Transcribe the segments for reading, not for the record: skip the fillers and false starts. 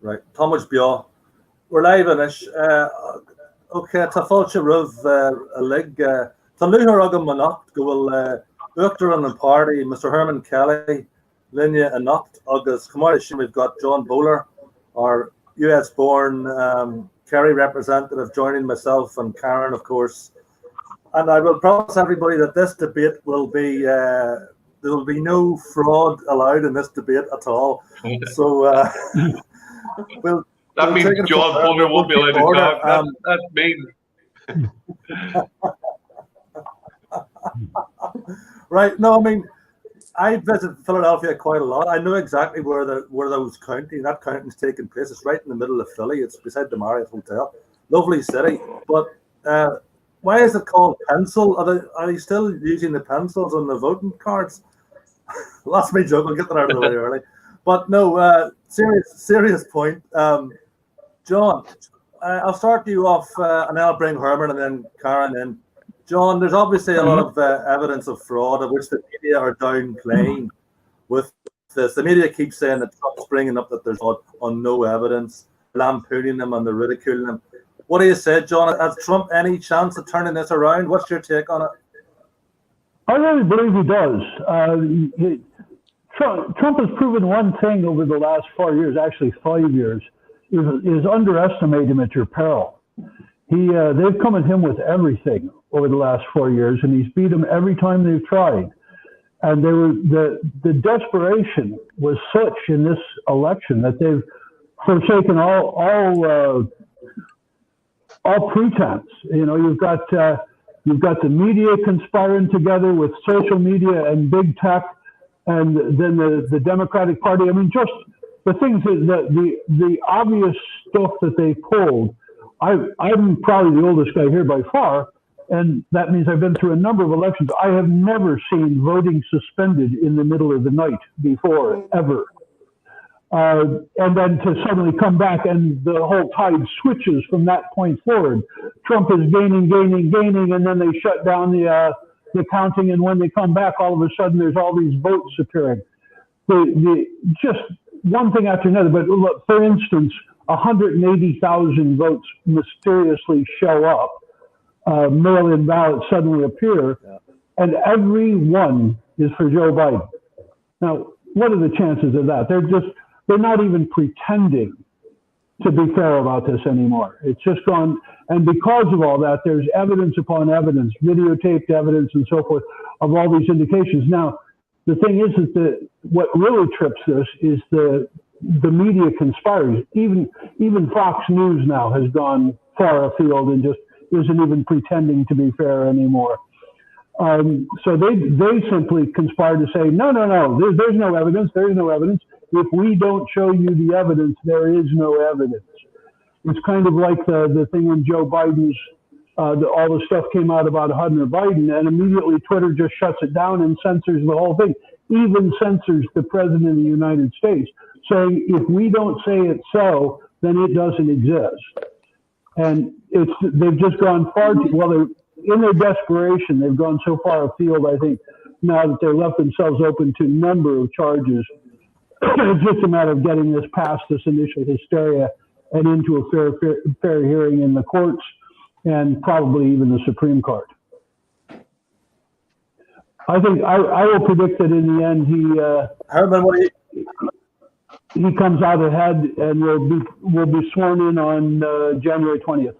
Right, Thomas Bia. We're live in ish. Okay, ta fáilte a lig. Ta luthar agam manacht go bhfuil Uachtaran and party, Mr. Herman Kelly, Linya and Nacht, August. Come we've got John Bowler, our US-born Kerry representative, joining myself and Karen, of course. And I will promise everybody that this debate will be there will be no fraud allowed in this debate at all. So that means John Bowler won't be allowed to talk. That means. Right. No, I mean, I visit Philadelphia quite a lot. I know exactly where that counting's taking place. It's right in the middle of Philly. It's beside the Marriott Hotel. Lovely city. But why is it called pencil? Are they still using the pencils on the voting cards? That's my joke. I'll get that out of the way early. But no, serious point. John, I'll start you off, and then I'll bring Herman and then Karen in. John, there's obviously a lot of evidence of fraud, of which the media are downplaying with this. The media keeps saying that Trump's bringing up that there's on no evidence, lampooning them and they're ridiculing them. What do you say, John? Has Trump any chance of turning this around? What's your take on it? I really believe he does. Trump has proven one thing over the last 4 years, actually 5 years, is underestimate him at your peril. They've come at him with everything over the last 4 years, and he's beat them every time they've tried. And the desperation was such in this election that they've forsaken all pretense. You know, you've got the media conspiring together with social media and big tech, and then the Democratic Party. I mean, just the things the obvious stuff that they pulled. I'm probably the oldest guy here by far, and that means I've been through a number of elections. I have never seen voting suspended in the middle of the night before, ever. And then to suddenly come back and the whole tide switches from that point forward. Trump is gaining, and then they shut down the counting, and when they come back, all of a sudden there's all these votes appearing. Just one thing after another. But look, for instance, 180,000 votes mysteriously show up. Mail-in ballots suddenly appear, and every one is for Joe Biden. Now, what are the chances of that? They're not even pretending to be fair about this anymore. It's just gone, and because of all that, there's evidence upon evidence, videotaped evidence and so forth, of all these indications. Now, the thing is that what really trips this is the media conspires. Even Fox News now has gone far afield and just isn't even pretending to be fair anymore. So they simply conspire to say, no, there's no evidence, there's no evidence. If we don't show you the evidence, there is no evidence. It's kind of like the thing when Joe Biden's, all the stuff came out about Hunter Biden, and immediately Twitter just shuts it down and censors the whole thing, even censors the president of the United States, saying if we don't say it's so, then it doesn't exist. And they've just gone far too, well, in their desperation, they've gone so far afield, I think, now that they've left themselves open to a number of charges. It's just a matter of getting this past this initial hysteria and into a fair hearing in the courts and probably even the Supreme Court. I think I will predict that in the end Herman, what do you? He comes out ahead and will be sworn in on January 20th.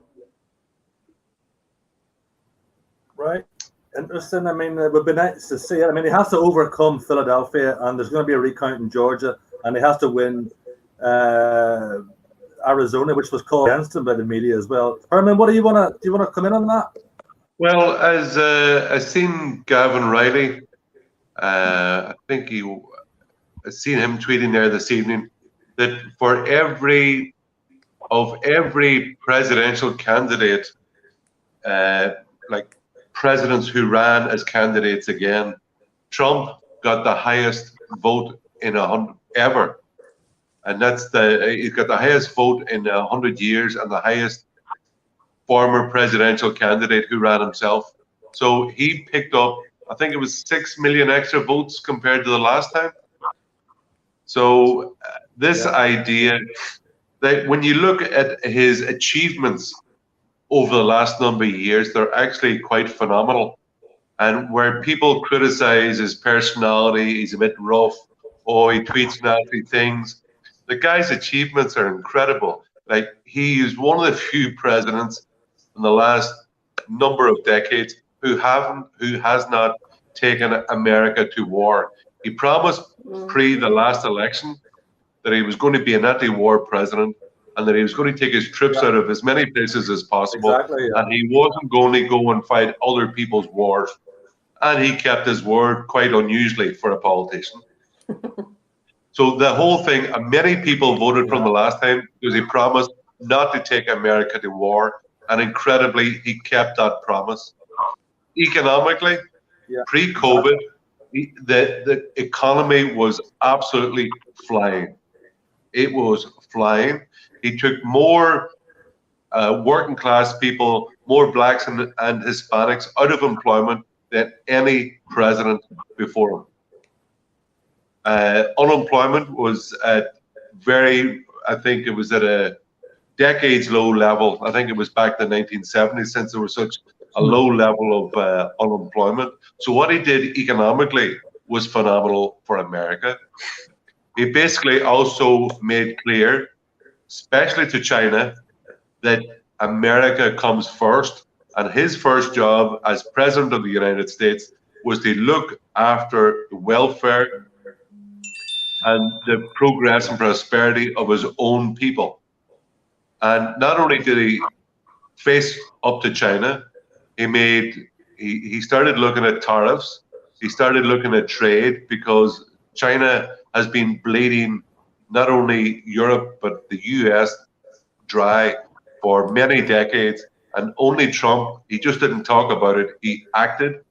Right. Interesting. I mean, it would be nice to see it. I mean, he has to overcome Philadelphia, and there's going to be a recount in Georgia, and he has to win Arizona, which was called against him by the media as well. Herman, do you want to come in on that? Well, as I've seen Gavin Riley, I think I've seen him tweeting there this evening that for every presidential candidate, like presidents who ran as candidates again, Trump got the highest vote in 100 ever, and he's got the highest vote in 100 years and the highest former presidential candidate who ran himself. So he picked up I think it was 6 million extra votes compared to the last time. So this idea that when you look at his achievements over the last number of years, they're actually quite phenomenal. And where people criticize his personality, he's a bit rough, or he tweets nasty things, the guy's achievements are incredible. Like, he is one of the few presidents in the last number of decades who has not taken America to war. He promised pre the last election that he was going to be an anti-war president and that he was going to take his troops out of as many places as possible. Exactly, yeah. And he wasn't going to go and fight other people's wars. And he kept his word quite unusually for a politician. So the whole thing, many people voted from the last time because he promised not to take America to war. And incredibly, he kept that promise. Economically, pre-COVID, the economy was absolutely flying. It was flying. He took more working class people, more blacks and Hispanics out of employment than any president before him. Unemployment was at I think it was at a decades low level. I think it was back to the 1970s, since there was such a low level of unemployment. So what he did economically was phenomenal for America. He basically also made clear, especially to China, that America comes first, and his first job as president of the United States was to look after the welfare and the progress and prosperity of his own people. And not only did he face up to China, he started looking at tariffs. He started looking at trade, because China has been bleeding not only Europe but the US dry for many decades. And only Trump, he just didn't talk about it. He acted,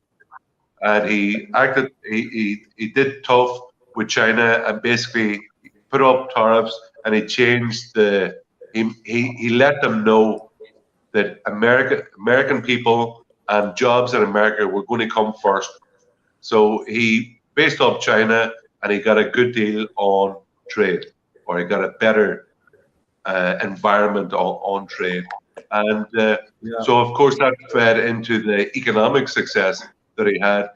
and he did tough with China, and basically put up tariffs, and he changed he let them know that American people and jobs in America were going to come first. So he faced up China, and he got a good deal on trade, or he got a better environment on trade. And so, of course, that fed into the economic success that he had.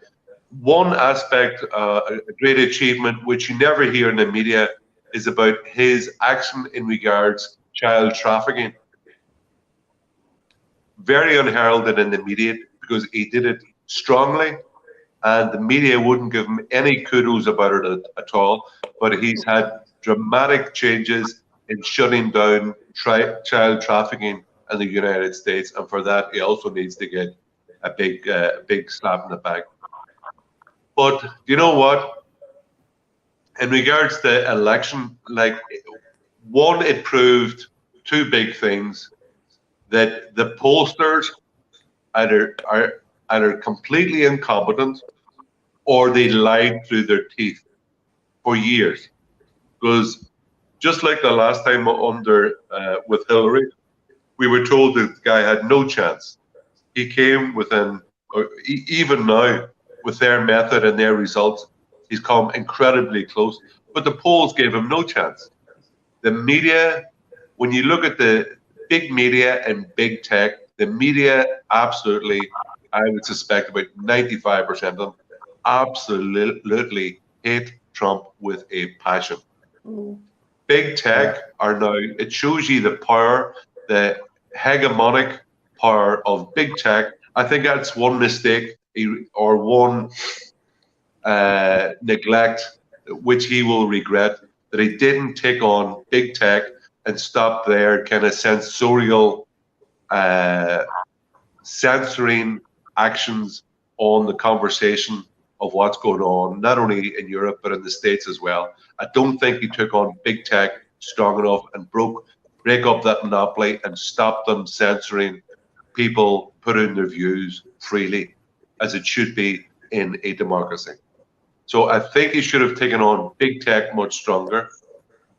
One aspect, a great achievement, which you never hear in the media, is about his action in regards child trafficking. Very unheralded in the media, because he did it strongly, and the media wouldn't give him any kudos about it at all. But he's had dramatic changes in shutting down child trafficking in the United States, and for that he also needs to get a big slap in the back. But you know what? In regards to the election, like, one, it proved two big things: that the pollsters are either completely incompetent, or they lied through their teeth for years. Because just like the last time with Hillary, we were told that the guy had no chance. He came within, or even now, with their method and their results, he's come incredibly close. But the polls gave him no chance. The media, when you look at the big media and big tech, the media absolutely, I would suspect about 95% of them, absolutely hate Trump with a passion. Big tech are now, it shows you the power, the hegemonic power of big tech. I think that's one mistake, or one neglect, which he will regret, that he didn't take on big tech and stop their kind of sensorial censoring actions on the conversation of what's going on, not only in Europe but in the States as well. I don't think he took on big tech strong enough and break up that monopoly and stop them censoring people putting their views freely, as it should be in a democracy. So I think he should have taken on big tech much stronger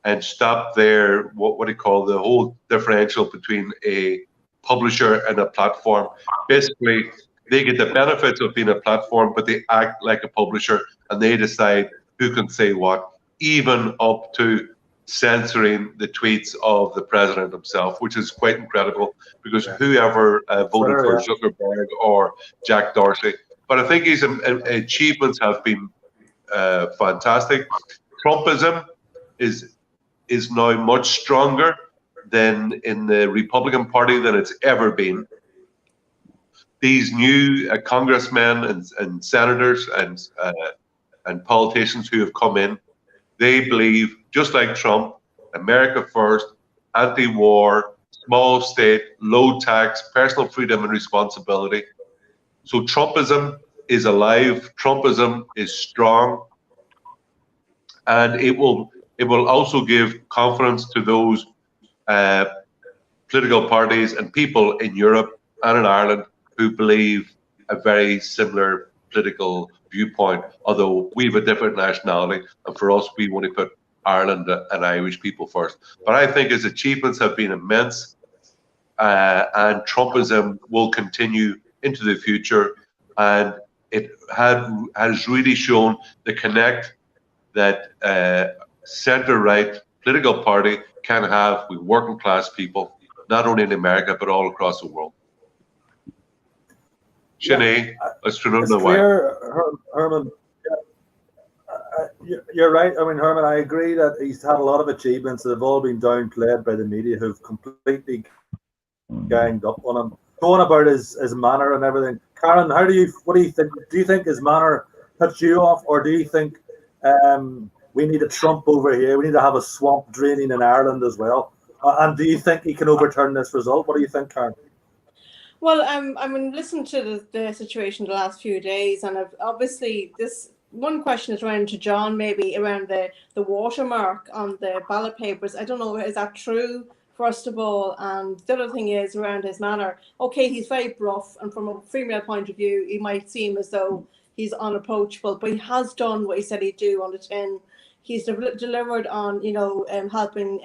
and stopped their, what do you call, the whole differential between a publisher and a platform. Basically, They get the benefits of being a platform, but they act like a publisher, and they decide who can say what, even up to censoring the tweets of the president himself, which is quite incredible, because whoever voted for Zuckerberg or Jack Dorsey. But I think his achievements have been fantastic. Trumpism is now much stronger than in the Republican Party than it's ever been. These new congressmen and senators and politicians who have come in, they believe, just like Trump, America first, anti-war, small state, low tax, personal freedom and responsibility. So Trumpism is alive. Trumpism is strong, and it will also give confidence to those political parties and people in Europe and in Ireland who believe a very similar political viewpoint, although we have a different nationality, and for us, we want to put Ireland and Irish people first. But I think his achievements have been immense, and Trumpism will continue into the future, and it has really shown the connect that centre-right political party can have with working class people, not only in America, but all across the world. Sinead, let's turn on the way. Herman, you're right. I mean, Herman, I agree that he's had a lot of achievements that have all been downplayed by the media, who've completely ganged up on him, going about his manner and everything. Karen, what do you think? Do you think his manner puts you off, or do you think we need a Trump over here? We need to have a swamp draining in Ireland as well. And do you think he can overturn this result? What do you think, Karen? Well, I mean, listen to the situation the last few days, and obviously this one question is around to John, maybe around the watermark on the ballot papers. I don't know, is that true, first of all? And the other thing is around his manner. Okay, he's very bluff, and from a female point of view, he might seem as though he's unapproachable, but he has done what he said he'd do on the tin. He's delivered on, helping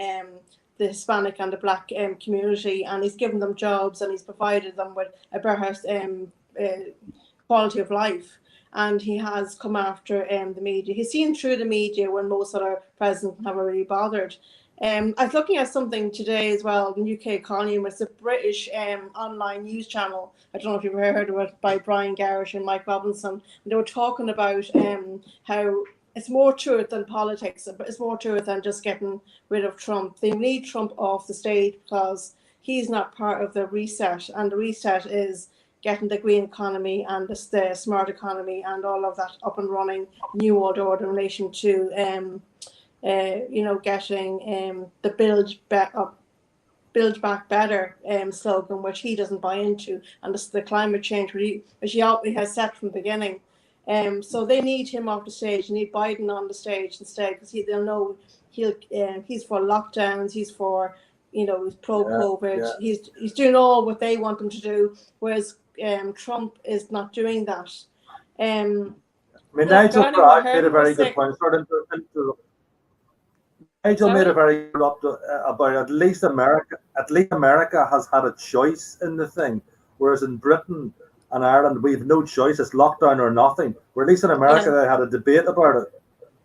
the Hispanic and the Black community, and he's given them jobs, and he's provided them with a better quality of life. And he has come after the media. He's seen through the media when most other presidents haven't really bothered. I was looking at something today as well, the UK Economy. It's a British online news channel. I don't know if you've ever heard of it, by Brian Garrett and Mike Robinson. And they were talking about how it's more to it than politics, but it's more to it than just getting rid of Trump. They need Trump off the stage because he's not part of the reset, and the reset is getting the green economy and the smart economy and all of that up and running, new world order in relation to getting the build back better slogan, which he doesn't buy into, and this is the climate change which he has set from the beginning. So they need him off the stage. They need Biden on the stage instead, because they'll know he's for lockdowns. He's for he's pro COVID. Yeah. He's doing all what they want him to do, whereas Trump is not doing that. Nigel Farage made a very good point. Nigel made a very good about at least America. At least America has had a choice in the thing, whereas in Britain and Ireland we have no choice. It's lockdown or nothing. Where at least in America they had a debate about it.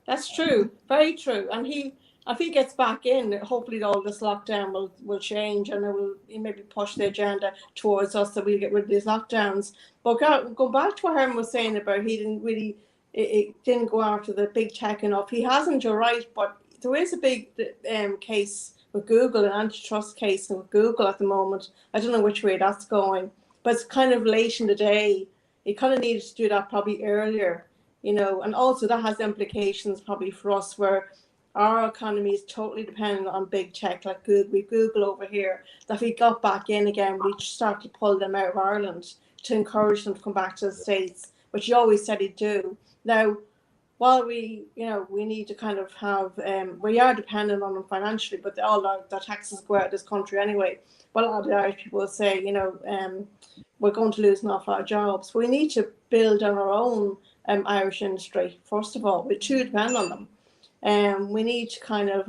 That's true, very true. And if he gets back in, hopefully all this lockdown will change, and it will maybe push the agenda towards us, that we'll get rid of these lockdowns. But go back to what Herman was saying about it didn't go after the big tech enough. He hasn't, you're right, but there is a big case with Google, an antitrust case with Google at the moment. I don't know which way that's going, but it's kind of late in the day. He kind of needed to do that probably earlier, and also that has implications probably for us, where our economy is totally dependent on big tech like Google. We Google over here, that if we got back in again, we'd start to pull them out of Ireland to encourage them to come back to the States, which he always said he'd do. Now, while we need to kind of have, we are dependent on them financially, but all the taxes go out of this country anyway. But a lot of the Irish people will say, we're going to lose an awful lot of jobs. We need to build on our own Irish industry, first of all. We're too dependent on them. We need to kind of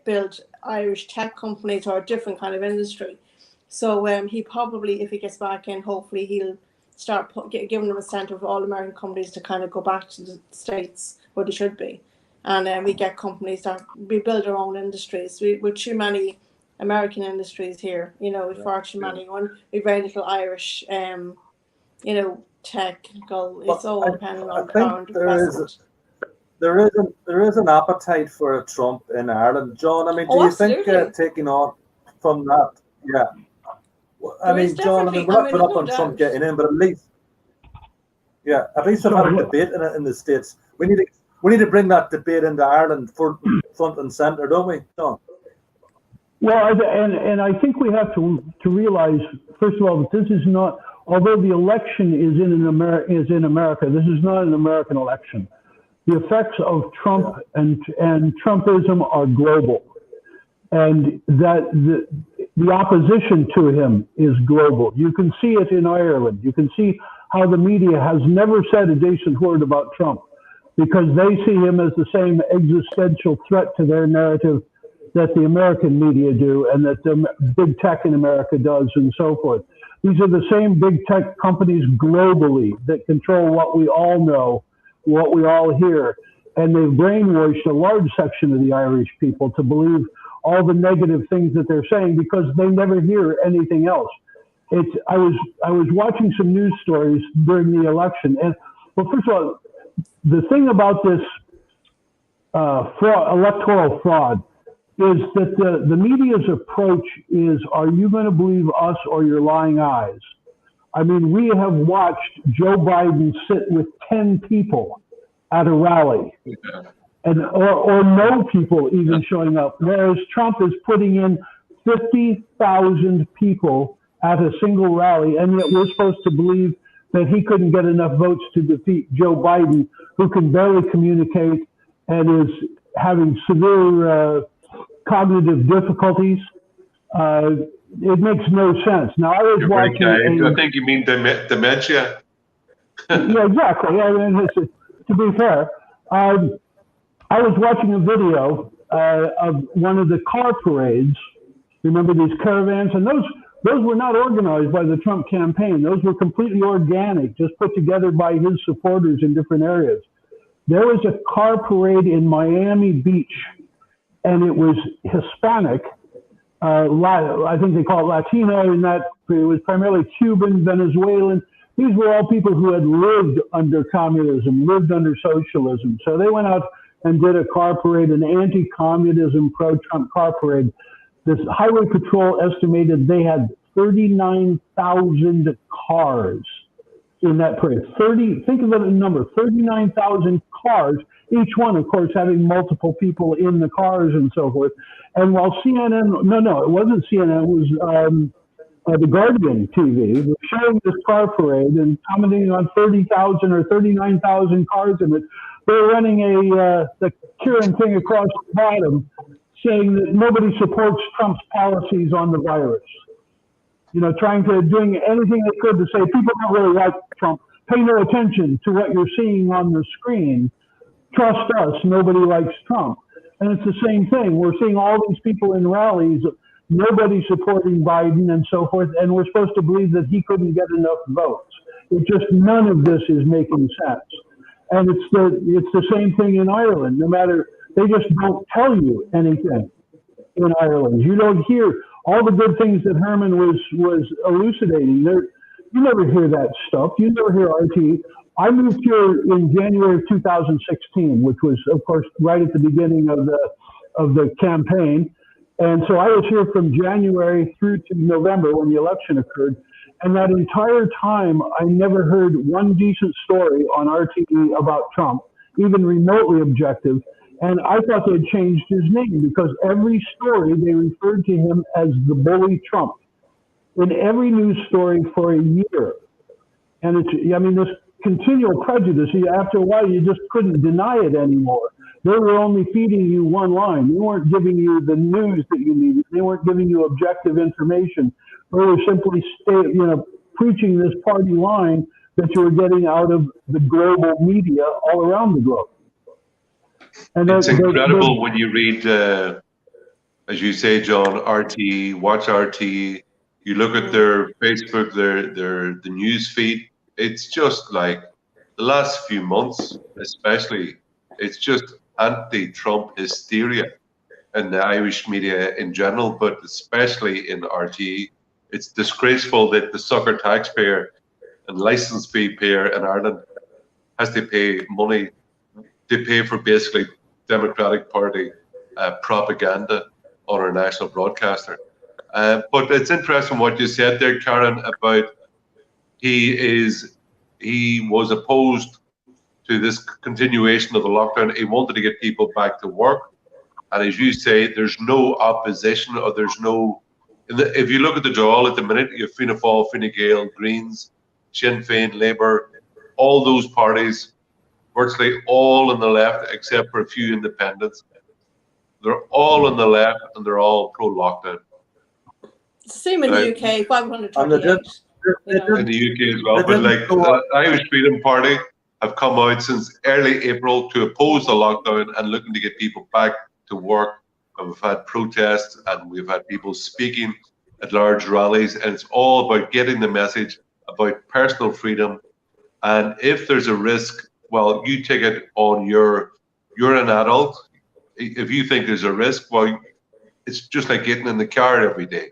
build Irish tech companies or a different kind of industry. So he probably, if he gets back in, hopefully start giving them incentive for all American companies to kind of go back to the States where they should be. And we get companies that we build our own industries. With too many American industries here, with far too many. We've very little Irish, technical. It's all dependent on power investment. There is an appetite for a Trump in Ireland, John. I mean, do you think taking on from that? Yeah. I mean, John. I mean, we're not put up on Trump getting in, but at least we've had a debate in the States. We need to bring that debate into Ireland front and center, don't we, John? Well, and I think we have to realize, first of all, that this is not. Although the election is in America, this is not an American election. The effects of Trump and Trumpism are global, and that the opposition to him is global. You can see it in Ireland. You can see how the media has never said a decent word about Trump because they see him as the same existential threat to their narrative that the American media do and that the big tech in America does and so forth. These are the same big tech companies globally that control what we all know, what we all hear, and they've brainwashed a large section of the Irish people to believe all the negative things that they're saying because they never hear anything else. I was watching some news stories during the election, and well, first of all, the thing about this electoral fraud is that the media's approach is, are you going to believe us or your lying eyes? I mean, we have watched Joe Biden sit with 10 people at a rally, or no people even showing up, whereas Trump is putting in 50,000 people at a single rally, and yet we're supposed to believe that he couldn't get enough votes to defeat Joe Biden, who can barely communicate and is having severe cognitive difficulties. It makes no sense. Now, I was watching. I think you mean dementia. Yeah, exactly. I mean, to be fair, I was watching a video of one of the car parades. Remember these caravans? And those were not organized by the Trump campaign. Those were completely organic, just put together by his supporters in different areas. There was a car parade in Miami Beach, and it was Hispanic. I think they call it Latino, and that it was primarily Cuban, Venezuelan. These were all people who had lived under communism, lived under socialism. So they went out and did a car parade, an anti-communism, pro-Trump car parade. This highway patrol estimated they had 39,000 cars in that parade. Think of it a number, 39,000 cars, each one, of course, having multiple people in the cars and so forth. And while CNN, no, it wasn't CNN, it was the Guardian TV, was showing this car parade and commenting on 30,000 or 39,000 cars in it. They're running the Kieran thing across the bottom, saying that nobody supports Trump's policies on the virus. Doing anything they could to say people don't really like Trump. Pay no attention to what you're seeing on the screen. Trust us, nobody likes Trump. And it's the same thing. We're seeing all these people in rallies, nobody supporting Biden and so forth, and we're supposed to believe that he couldn't get enough votes. None of this is making sense. And it's the same thing in Ireland. They just don't tell you anything in Ireland. You don't hear all the good things that Herman was elucidating. You never hear that stuff. You never hear RT. I moved here in January of 2016, which was, of course, right at the beginning of the campaign. And so I was here from January through to November when the election occurred. And that entire time, I never heard one decent story on RTE about Trump, even remotely objective. And I thought they'd changed his name because every story they referred to him as the bully Trump in every news story for a year. And this continual prejudice, after a while, you just couldn't deny it anymore. They were only feeding you one line. They weren't giving you the news that you needed. They weren't giving you objective information. They were simply preaching this party line that you were getting out of the global media all around the globe. And it's incredible when you read, as you say, John, RT, watch RT. You look at their Facebook, the news feed. it's just like the last few months, especially, it's just anti-Trump hysteria in the Irish media in general, but especially in RTE. It's disgraceful that the sucker taxpayer and license fee payer in Ireland has to pay money to pay for basically Democratic Party propaganda on our national broadcaster. But it's interesting what you said there, Karen, about he was opposed to this continuation of the lockdown. He wanted to get people back to work. And as you say, there's no opposition, or there's no. If you look at the draw at the minute, you have Fianna Fáil, Fine Gael, Greens, Sinn Féin, Labour, all those parties, virtually all on the left, except for a few independents. They're all on the left, and they're all pro-lockdown. It's the same in the UK, 528. In the UK as well, but like the Irish Freedom Party have come out since early April to oppose the lockdown and looking to get people back to work. And we've had protests and we've had people speaking at large rallies, and it's all about getting the message about personal freedom. And if there's a risk, well, you take it on you're an adult. If you think there's a risk, well, it's just like getting in the car every day.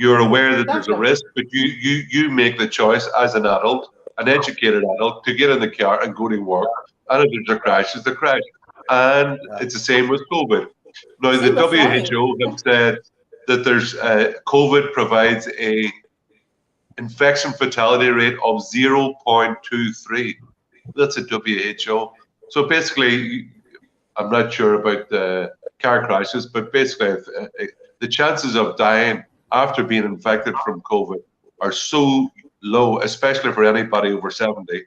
You're aware that there's a risk, but you make the choice as an adult, an educated adult, to get in the car and go to work. And if there's a crash, it's a crash. And it's the same with COVID. Now, the WHO have said that there's COVID provides a infection fatality rate of 0.23. That's a WHO. So basically, I'm not sure about the car crashes, but basically, the chances of dying after being infected from COVID are so low, especially for anybody over 70,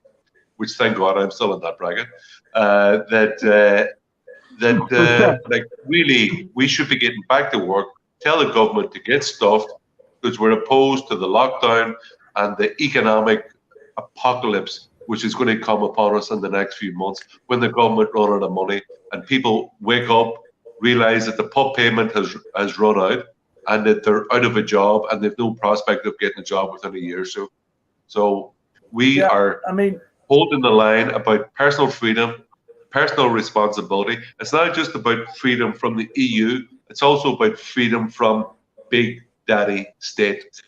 which thank God I'm still in that bracket, like really we should be getting back to work, tell the government to get stuffed, because we're opposed to the lockdown and the economic apocalypse which is going to come upon us in the next few months when the government run out of money and people wake up, realize that the pub payment has run out, and that they're out of a job and they've no prospect of getting a job within a year or so. So we are holding the line about personal freedom, personal responsibility. It's not just about freedom from the EU, it's also about freedom from big daddy state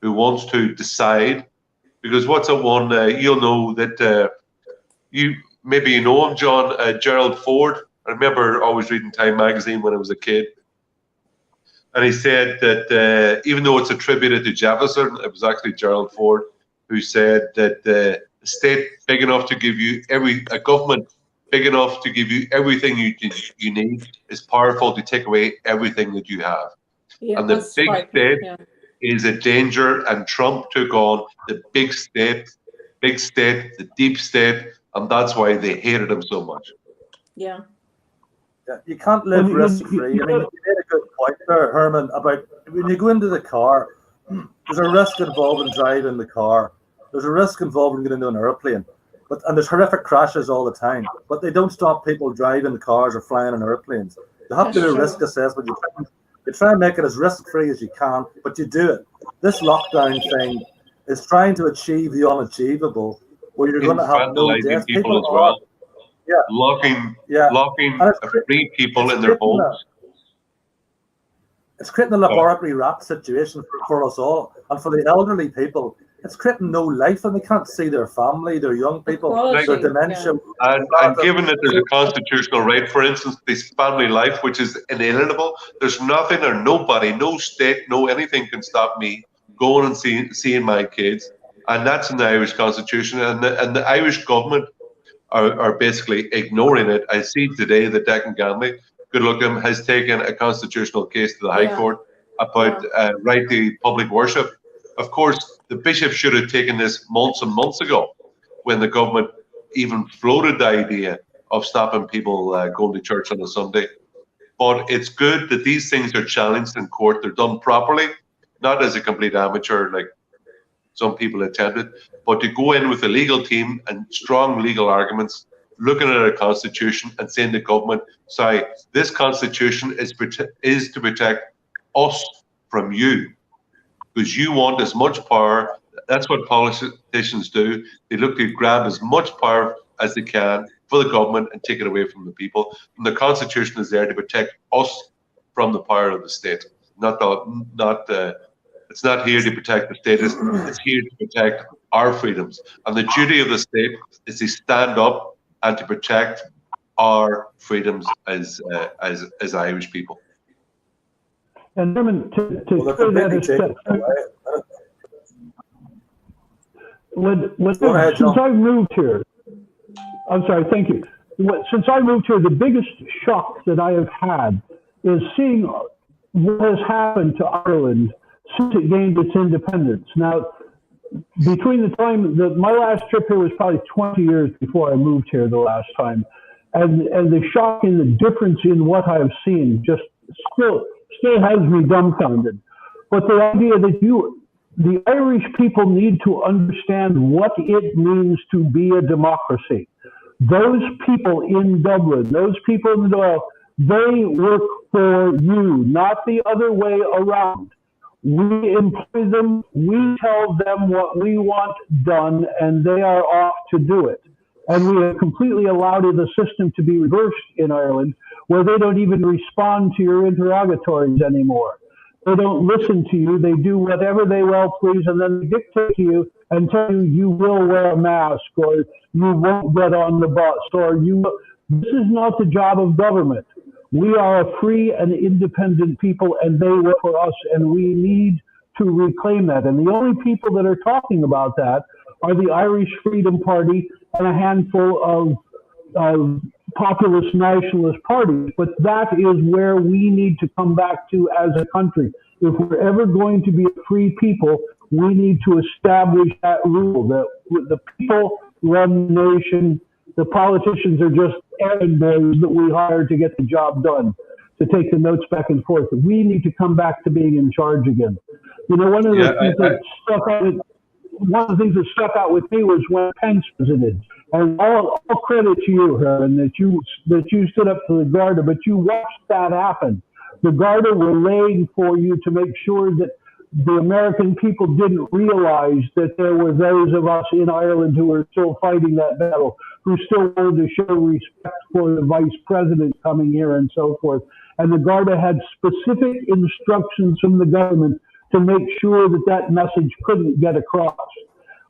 who wants to decide. Because what's that one, you'll know that you know him, John, Gerald Ford. I remember always reading Time magazine when I was a kid. And he said that even though it's attributed to Jefferson, it was actually Gerald Ford who said that the state big enough to give you a government big enough to give you everything you need is powerful to take away everything that you have. Yeah, and the big state is a danger, and Trump took on the big state, the deep state, and that's why they hated him so much. Yeah. You can't live risk-free. I mean, you made a good point there, Herman, about when you go into the car, there's a risk involved in driving the car. There's a risk involved in getting into an airplane. And there's horrific crashes all the time. But they don't stop people driving cars or flying in airplanes. You have to do a risk assessment. You try and make it as risk-free as you can, but you do it. This lockdown thing is trying to achieve the unachievable, where you're going to have no deaths. People as well. Locking free people in their homes. It's creating a laboratory rat situation for us all, and for the elderly people, it's creating no life, and they can't see their family, their young people, their dementia. And given that there's a constitutional right, for instance, this family life, which is inalienable, there's nothing or nobody, no state, no anything can stop me going and seeing my kids, and that's in the Irish Constitution, and the Irish government are basically ignoring it. I see today that Declan Ganley, good luck to him, has taken a constitutional case to the High Court about right to public worship. Of course, the bishop should have taken this months and months ago when the government even floated the idea of stopping people going to church on a Sunday. But it's good that these things are challenged in court. They're done properly, not as a complete amateur like some people attempted, but to go in with a legal team and strong legal arguments, looking at a constitution and saying to government, sorry, this constitution is to protect us from you, because you want as much power That's what politicians do. They look to grab as much power as they can for the government and take it away from the people. And the Constitution is there to protect us from the power of the state. It's not here to protect the state. It's here to protect our freedoms. And the duty of the state is to stand up and to protect our freedoms as Irish people. And Norman, to clear that a step, since I've moved here, I'm sorry, thank you. Since I moved here, the biggest shock that I have had is seeing what has happened to Ireland since it gained its independence. Now, between the time that my last trip here was probably 20 years before I moved here the last time, and the shock and the difference in what I have seen just still has me dumbfounded. But the idea that the Irish people need to understand what it means to be a democracy. Those people in Dublin, those people in the Dáil, they work for you, not the other way around. We employ them, we tell them what we want done, and they are off to do it. And we have completely allowed the system to be reversed in Ireland, where they don't even respond to your interrogatories anymore. They don't listen to you. They do whatever they well please, and then they dictate to you and tell you you will wear a mask, or you won't get on the bus, or you. This is not the job of government. We are a free and independent people, and they work for us, and we need to reclaim that. And the only people that are talking about that are the Irish Freedom Party and a handful of populist nationalist parties. But that is where we need to come back to as a country. If we're ever going to be a free people, we need to establish that rule that the people run the nation. The politicians are just errand boys that we hire to get the job done, to take the notes back and forth. We need to come back to being in charge again. You know, one of the things that stuck out with me was when Pence was in it. And all credit to you, Herman, that you stood up to the Garda, but you watched that happen. The Garda were laying for you to make sure that the American people didn't realize that there were those of us in Ireland who were still fighting that battle, who still wanted to show respect for the vice president coming here and so forth. And the Garda had specific instructions from the government to make sure that that message couldn't get across.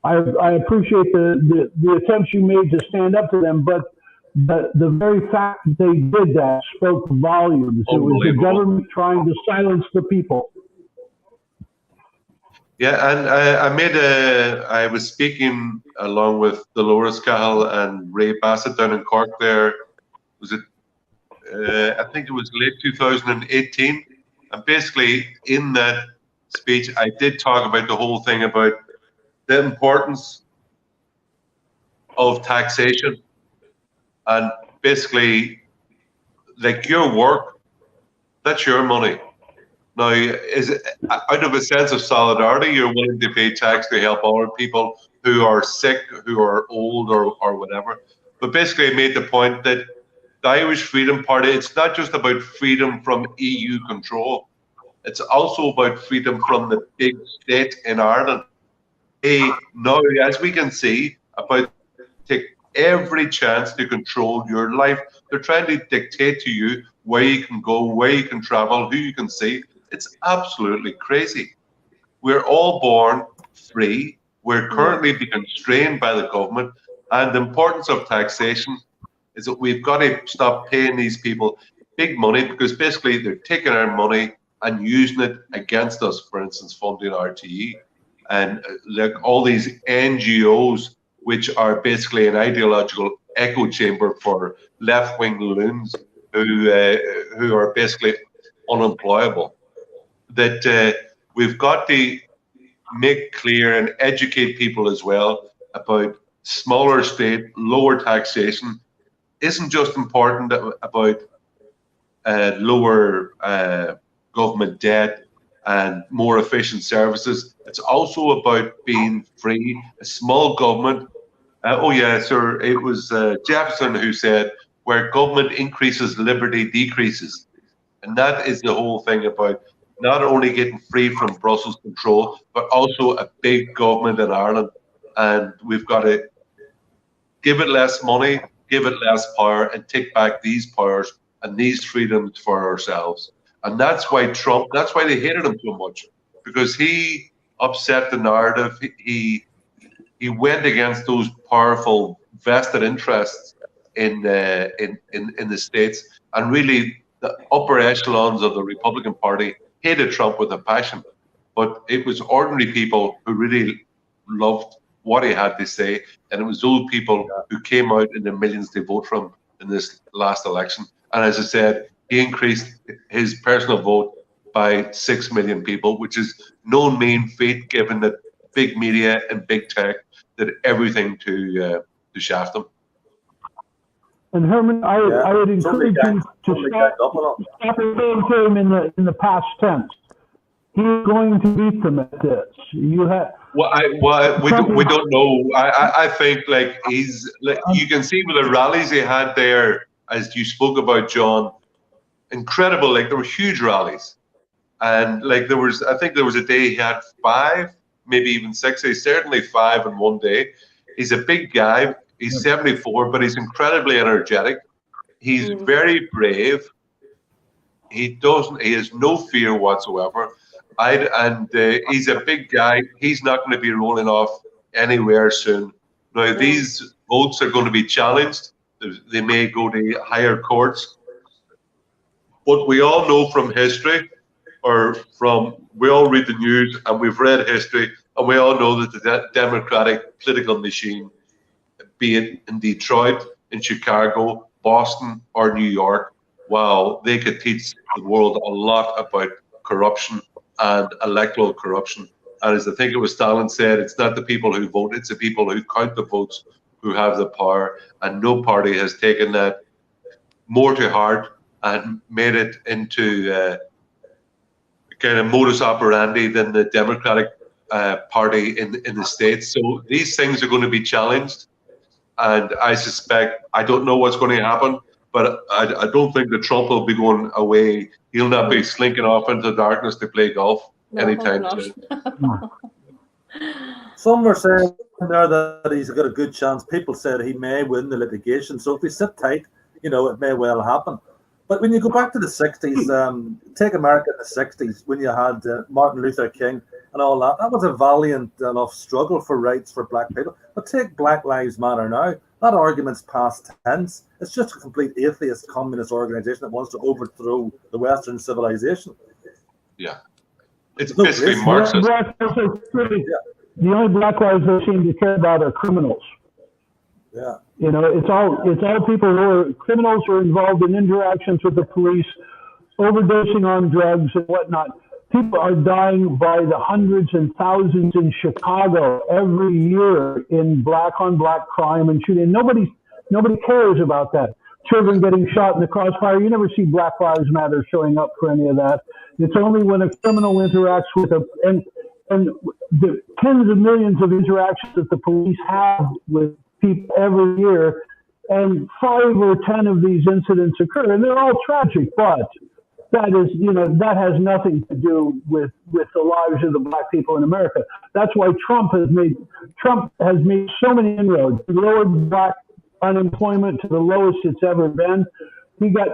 I appreciate the attempts you made to stand up to them, but the very fact that they did that spoke volumes. It was the government trying to silence the people. Yeah, and I was speaking along with Dolores Cahill and Ray Bassett down in Cork there. Was it, I think it was late 2018. And basically in that speech, I did talk about the whole thing about the importance of taxation. And basically, like your work, that's your money. Now, is it, out of a sense of solidarity, you're willing to pay tax to help other people who are sick, who are old, or whatever. But basically, I made the point that the Irish Freedom Party, it's not just about freedom from EU control. It's also about freedom from the big state in Ireland. They now, as we can see, about take every chance to control your life. They're trying to dictate to you where you can go, where you can travel, who you can see. It's absolutely crazy. We're all born free. We're currently being constrained by the government. And the importance of taxation is that we've got to stop paying these people big money, because basically they're taking our money and using it against us, for instance, funding RTE. And like all these NGOs, which are basically an ideological echo chamber for left-wing loons who are basically unemployable. That we've got to make clear and educate people as well about smaller state, lower taxation isn't just important about lower government debt and more efficient services. It's also about being free, a small government. Oh yeah, sir, it was Jefferson who said, where government increases, liberty decreases. And that is the whole thing about not only getting free from Brussels control, but also a big government in Ireland. And we've got to give it less money, give it less power, and take back these powers and these freedoms for ourselves. And that's why that's why they hated him so much, because he upset the narrative. He went against those powerful vested interests in the States, and really the upper echelons of the Republican Party hated Trump with a passion. But it was ordinary people who really loved what he had to say, and it was those people who came out in the millions to vote for him in this last election. And as I said, he increased his personal vote by 6 million people, which is no mean feat, given that big media and big tech did everything to shaft him. And Herman, I would encourage you to stop referring to him in the past tense. He's going to beat them at this. You have. We don't know. I think like he's like, you can see with the rallies he had there, as you spoke about, John, incredible. Like there were huge rallies, and like I think there was a day he had 5, maybe even 6. He's certainly 5 in one day. He's a big guy. He's 74, but he's incredibly energetic. He's very brave. He has no fear whatsoever. He's a big guy. He's not going to be rolling off anywhere soon. Now, these votes are going to be challenged. They may go to higher courts. But we all know from history, we all read the news and we've read history, and we all know that the Democratic political machine, be it in Detroit, in Chicago, Boston, or New York, wow, they could teach the world a lot about corruption and electoral corruption. And as I think it was Stalin said, it's not the people who vote, it's the people who count the votes who have the power. And no party has taken that more to heart and made it into kind of modus operandi than the Democratic Party in the States. So these things are going to be challenged. And I suspect, I don't know what's going to happen, but I don't think that Trump will be going away. He'll not be slinking off into the darkness to play golf anytime soon. Some were saying there that he's got a good chance. People said he may win the litigation. So if we sit tight, it may well happen. But when you go back to the 60s, take America in the 60s, when you had Martin Luther King and all that, that was a valiant enough struggle for rights for black people. But take Black Lives Matter now. That argument's past tense. It's just a complete atheist communist organization that wants to overthrow the Western civilization. Yeah. It's basically Marxist. The only black lives they seem to care about are criminals. Yeah. It's all people who are criminals who are involved in interactions with the police, overdosing on drugs and whatnot. People are dying by the hundreds and thousands in Chicago every year in black-on-black crime and shooting. Nobody cares about that. Children getting shot in the crossfire. You never see Black Lives Matter showing up for any of that. It's only when a criminal interacts with and the tens of millions of interactions that the police have with people every year, and 5 or 10 of these incidents occur, and they're all tragic, but that has nothing to do with the lives of the black people in America. That's why Trump has made so many inroads. He lowered black unemployment to the lowest it's ever been. He got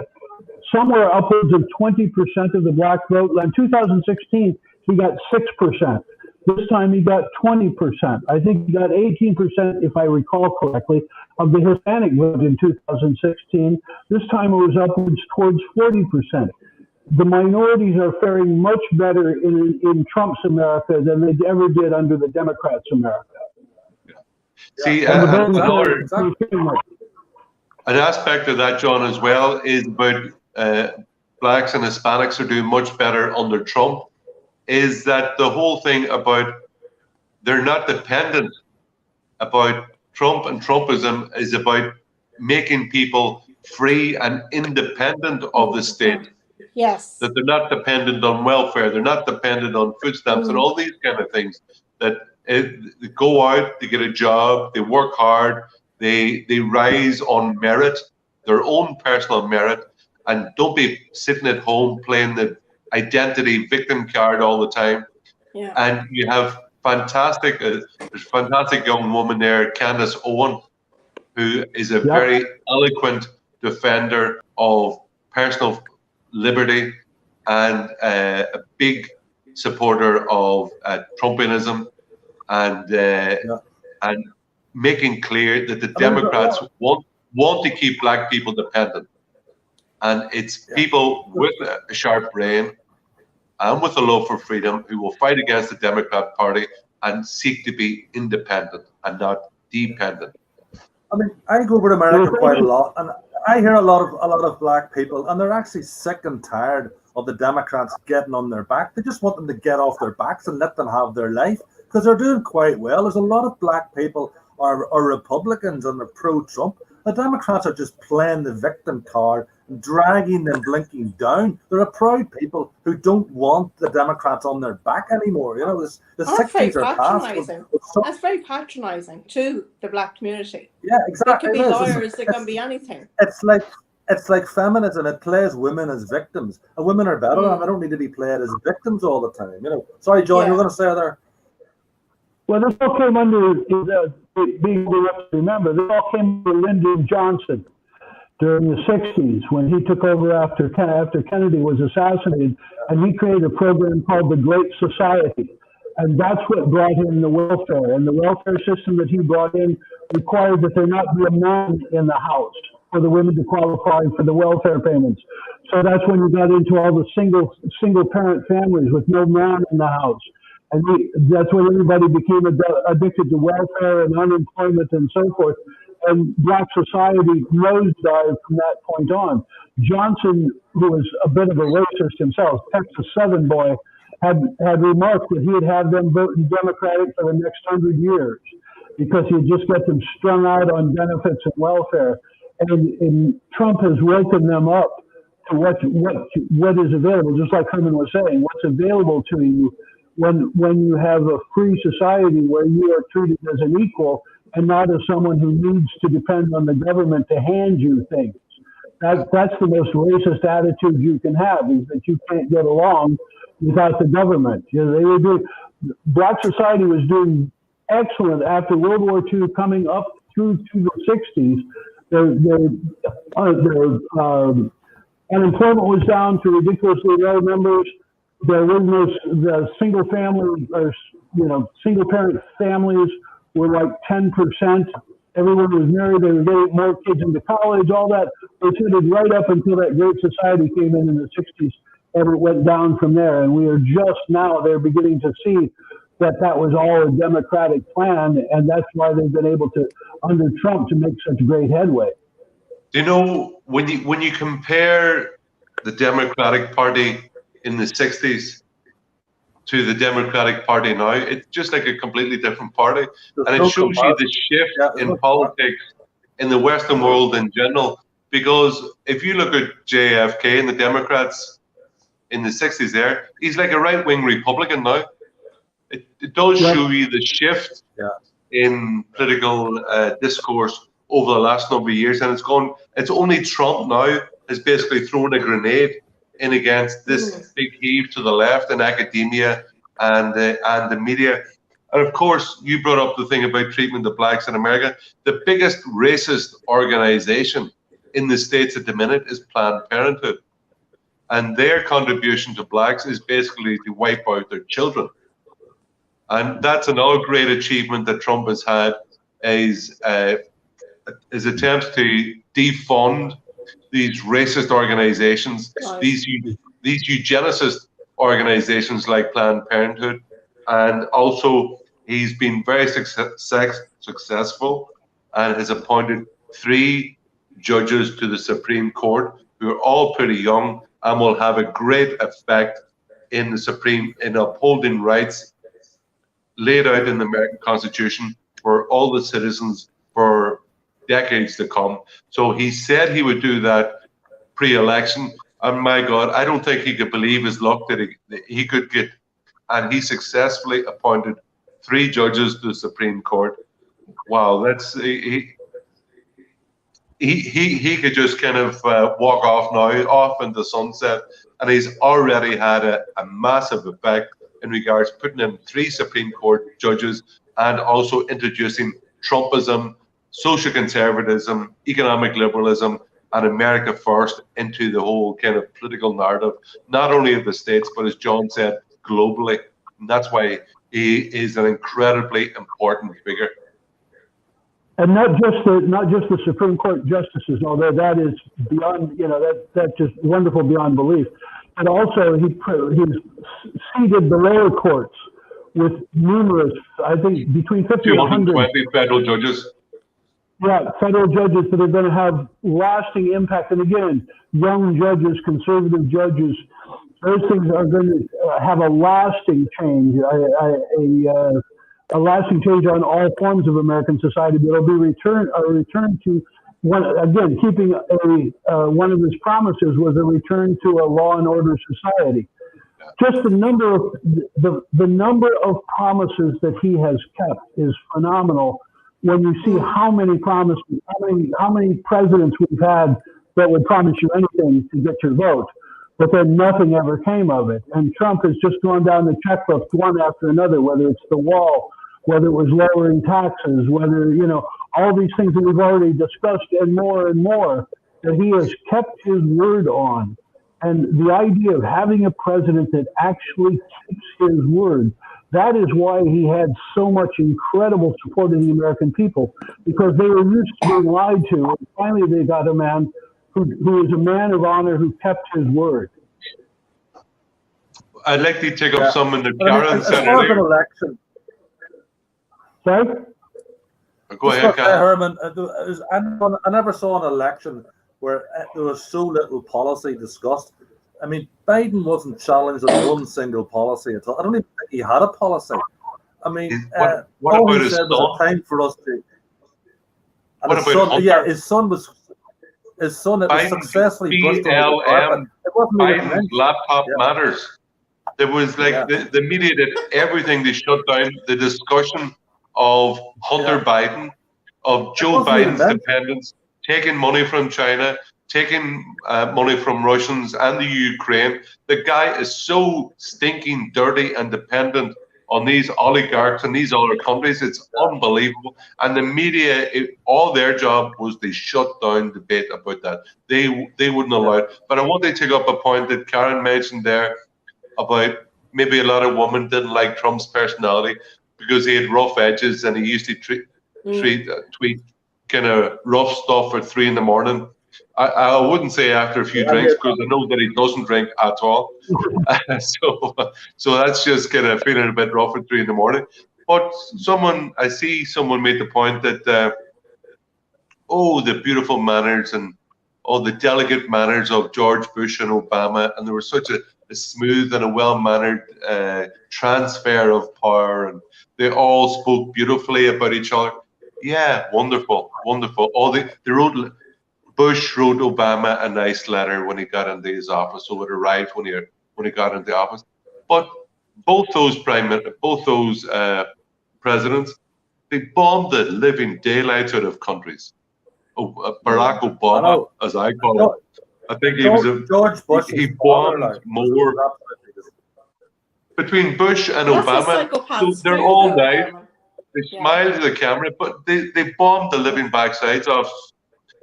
somewhere upwards of 20% of the black vote. In 2016, he got 6%. This time he got 20%. I think he got 18%, if I recall correctly, of the Hispanic vote in 2016. This time it was upwards towards 40%. The minorities are faring much better in Trump's America than they ever did under the Democrats' America. See, an aspect of that, John, as well, is about blacks and Hispanics are doing much better under Trump, is that the whole thing about they're not dependent about Trump and Trumpism is about making people free and independent of the state. Yes. That they're not dependent on welfare, they're not dependent on food stamps and all these kind of things. That they go out, they get a job, they work hard, they rise on merit, their own personal merit, and don't be sitting at home playing the identity victim card all the time. Yeah. And you have fantastic, there's a fantastic young woman there, Candace Owen, who is a very eloquent defender of personal liberty and a big supporter of Trumpism and making clear that the Democrats want to keep black people dependent. And it's people with a sharp brain and with a love for freedom who will fight against the Democrat Party and seek to be independent and not dependent. I mean, I go over to America quite a lot, and I hear a lot of black people, and they're actually sick and tired of the Democrats getting on their back. They just want them to get off their backs and let them have their life, because they're doing quite well. There's a lot of black people are Republicans and they're pro-Trump. The Democrats are just playing the victim card, dragging them blinking down. They're a proud people who don't want the Democrats on their back anymore. You know, the 60s are past. That's very patronising to the black community. Yeah, exactly. They can be lawyers, they can be anything. It's like feminism. It plays women as victims. And women are better, and they don't need to be played as victims all the time. You know. Sorry, John, you were going to say there. Well, this all came under being remember. This all came under Lyndon Johnson during the 60s when he took over after Kennedy was assassinated, and he created a program called the Great Society. And that's what brought in the welfare. And the welfare system that he brought in required that there not be a man in the house for the women to qualify for the welfare payments. So that's when you got into all the single parent families with no man in the house. And that's when everybody became addicted to welfare and unemployment and so forth. And black society nosedived from that point on. Johnson, who was a bit of a racist himself, Texas Southern boy, had remarked that he'd have them voting Democratic for the next 100 years because he'd just get them strung out on benefits and welfare. And Trump has woken them up to what is available, just like Herman was saying, what's available to you when you have a free society where you are treated as an equal and not as someone who needs to depend on the government to hand you things. That's the most racist attitude you can have, is that you can't get along without the government. You know, black society was doing excellent after World War II, coming up through to the 60s. Their unemployment was down to ridiculously low numbers. There was the single parent families were like 10%. Everyone was married. They were getting more kids into college. All that was headed right up until that Great Society came in the 60s, and it went down from there. And we are just now they're beginning to see that was all a Democratic plan, and that's why they've been able to, under Trump, to make such great headway. Do you know, when you compare the Democratic Party in the 60s to the Democratic Party now, it's just like a completely different party. And it shows you the shift in politics in the Western world in general. Because if you look at JFK and the Democrats in the 60s there, he's like a right-wing Republican now. It does show you the shift in political discourse over the last number of years. And it's only Trump now has basically thrown a grenade in against this big heave to the left in academia and the media. And of course, you brought up the thing about treatment of blacks in America. The biggest racist organization in the States at the minute is Planned Parenthood. And their contribution to blacks is basically to wipe out their children. And that's another great achievement that Trump has had, is his attempts to defund these racist organizations, these eugenicist organizations like Planned Parenthood. And also, he's been very successful and has appointed 3 judges to the Supreme Court who are all pretty young and will have a great effect in upholding rights laid out in the American Constitution for all the citizens for decades to come. So he said he would do that pre-election. And my God, I don't think he could believe his luck that he could get. And he successfully appointed 3 judges to the Supreme Court. Wow, he could just kind of walk off now, off into sunset, and he's already had a massive effect in regards putting in 3 Supreme Court judges and also introducing Trumpism, social conservatism, economic liberalism, and America First into the whole kind of political narrative, not only of the States, but as John said, globally. And that's why he is an incredibly important figure. And not just the Supreme Court justices, although that is beyond, that's just wonderful beyond belief. But also he's seated the lower courts with numerous, I think, between 50 and 100 220 federal judges. Yeah, federal judges that are going to have lasting impact. And again, young judges, conservative judges, those things are going to have a lasting change, a lasting change on all forms of American society. But it'll be a return to one again. Keeping one of his promises was a return to a law and order society. Just the number of promises that he has kept is phenomenal. When you see how many promises, how many presidents we've had that would promise you anything to get your vote, but then nothing ever came of it. And Trump has just gone down the checkbook one after another, whether it's the wall, whether it was lowering taxes, whether, all these things that we've already discussed and more that he has kept his word on. And the idea of having a president that actually keeps his word, that is why he had so much incredible support in the American people, because they were used to being lied to. And finally, they got a man who is a man of honor who kept his word. I'd like to take up some in the Karen as far as an election. Sorry? Go ahead, Karen. Herman, I never saw an election where there was so little policy discussed. I mean, Biden wasn't challenged on one single policy at all. I don't even think he had a policy. I mean, what all about he his said son? was a time for us to. And What his about son, Hunter? yeah, his son was Biden, successfully pushed under the carpet. It wasn't even Biden's mentioned. laptop matters. There was the media did everything. They shut down the discussion of Hunter Biden, of Joe Biden's dependents, taking money from China, taking money from Russians and the Ukraine. The guy is so stinking dirty and dependent on these oligarchs and these other countries. It's unbelievable. And the media, all their job was they shut down debate about that. They wouldn't allow it. But I want to take up a point that Karen mentioned there about maybe a lot of women didn't like Trump's personality because he had rough edges and he used to tweet kind of rough stuff at 3 a.m. I wouldn't say after a few drinks because I know that he doesn't drink at all. So that's just kind of feeling a bit rough at 3 a.m. But I see someone made the point that, the beautiful manners and the delicate manners of George Bush and Obama, and there was such a smooth and a well-mannered transfer of power, and they all spoke beautifully about each other. Yeah, wonderful, wonderful. Bush wrote Obama a nice letter when he got into his office, so it arrived when he got into office. But both those presidents, they bombed the living daylights out of countries. Barack Obama, as I call him, I think George Bush. He bombed more. Between Bush and Obama, they're all nice. They smiled to the camera, but they bombed the living backsides of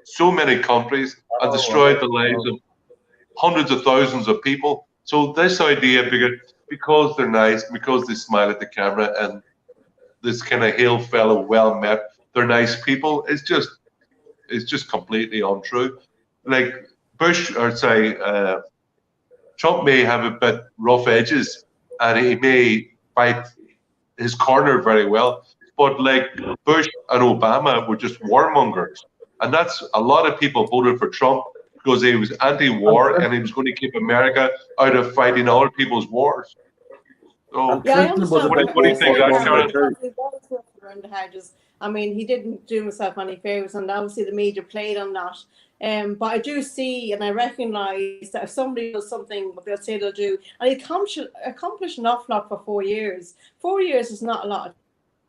so many countries and destroyed the lives of hundreds of thousands of people. So this idea, because they're nice, because they smile at the camera, and this kind of hail fellow, well met, they're nice people, it's just completely untrue. Like Trump may have a bit rough edges, and he may fight his corner very well, but like Bush and Obama were just warmongers. And that's a lot of people voted for Trump because he was anti-war and he was going to keep America out of fighting other people's wars. So, I understand. What do you think, Karen? I mean, he didn't do himself any favors, and obviously the media played on that. But I do see and I recognise that if somebody does something, what they'll say they'll do, and he accomplished an awful lot for 4 years. 4 years is not a lot of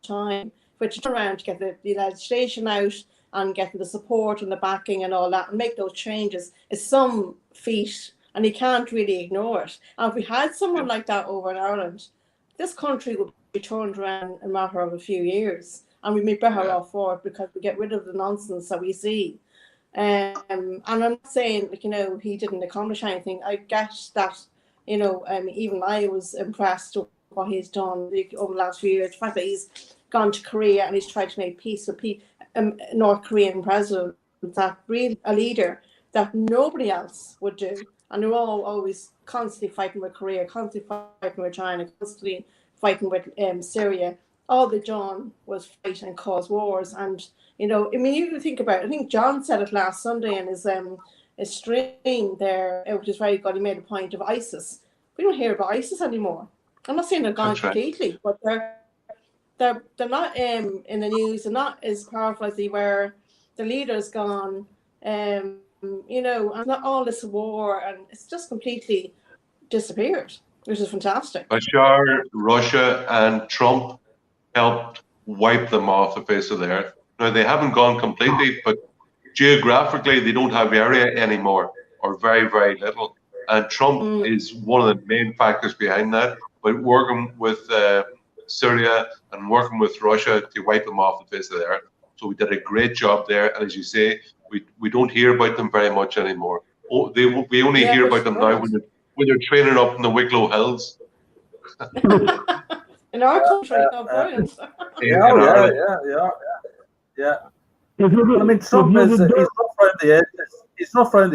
time, but to turn around to get the legislation out, and getting the support and the backing and all that and make those changes is some feat, and you can't really ignore it. And if we had someone like that over in Ireland, this country would be turned around in a matter of a few years, and we'd be better off for it because we get rid of the nonsense that we see. And I'm not saying, like, he didn't accomplish anything. I get that, even I was impressed with what he's done over the last few years. The fact that he's gone to Korea and he's tried to make peace with North Korean president, that really a leader that nobody else would do. And they're all always constantly fighting with Korea, constantly fighting with China, constantly fighting with Syria. All they've done was fight and cause wars. And, you can think about it. I think John said it last Sunday in his stream there, which is very good. He made a point of ISIS. We don't hear about ISIS anymore. I'm not saying they're gone completely, but they're not in the news. They're not as powerful as they were. The leader's gone. And not all this war, and it's just completely disappeared, which is fantastic. Bashar, Russia, and Trump helped wipe them off the face of the earth. Now, they haven't gone completely, but geographically, they don't have area anymore, or very, very little. And Trump is one of the main factors behind that, by working with Syria and working with Russia to wipe them off the face of the earth. So we did a great job there. And as you say, we don't hear about them very much anymore. We only hear about them now when they're training up in the Wicklow Hills. In our country, brilliant. Yeah. I mean, Trump he's rough around the edges. He's rough around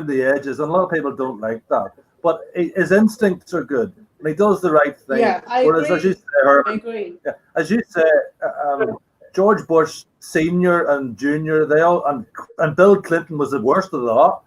the edges, and a lot of people don't like that. But his instincts are good, and he does the right thing. Yeah, I agree. As you say, George Bush Senior and Junior, they all and Bill Clinton was the worst of the lot.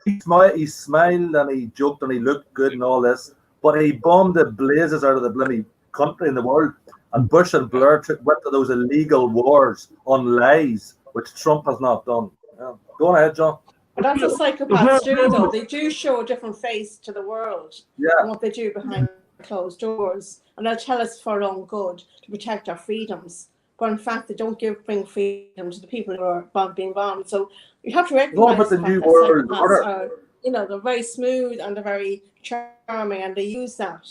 He smiled and he joked and he looked good and all this, but he bombed the blazes out of the bloody country in the world. And Bush and Blair went to those illegal wars on lies, which Trump has not done. Yeah. Go on ahead, John. But that's what psychopaths do, though. They do show a different face to the world and what they do behind closed doors. And they'll tell us for our own good to protect our freedoms. But in fact, they don't bring freedom to the people who are being bombed. So you have to recognize the new world order. They're very smooth and they're very charming, and they use that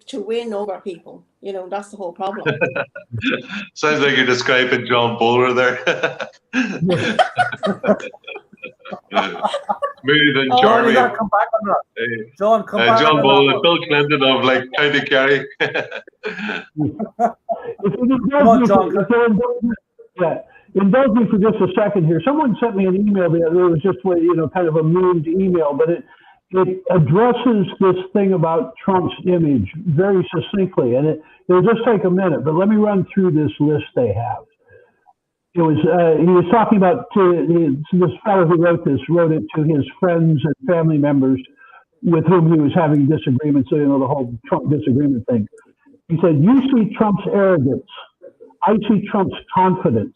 to win over people. That's the whole problem. Sounds like you're describing John Bowler there. Smoother than charming. Come back on that. John, come back. John Bowler, Bill Clinton of County Kerry. Indulge me for just a second here. Someone sent me an email that was just kind of a memed email, but it addresses this thing about Trump's image very succinctly, and it'll just take a minute. But let me run through this list they have. He was talking about this fellow who wrote it to his friends and family members with whom he was having disagreements. The whole Trump disagreement thing. He said, "You see Trump's arrogance. I see Trump's confidence.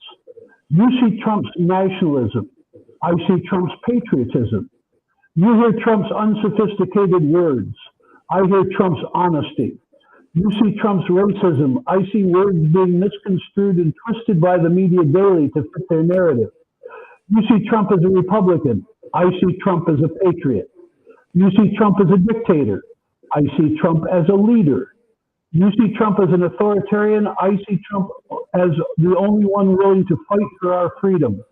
You see Trump's nationalism. I see Trump's patriotism. You hear Trump's unsophisticated words. I hear Trump's honesty. You see Trump's racism. I see words being misconstrued and twisted by the media daily to fit their narrative. You see Trump as a Republican. I see Trump as a patriot. You see Trump as a dictator. I see Trump as a leader. You see Trump as an authoritarian. I see Trump as the only one willing to fight for our freedom.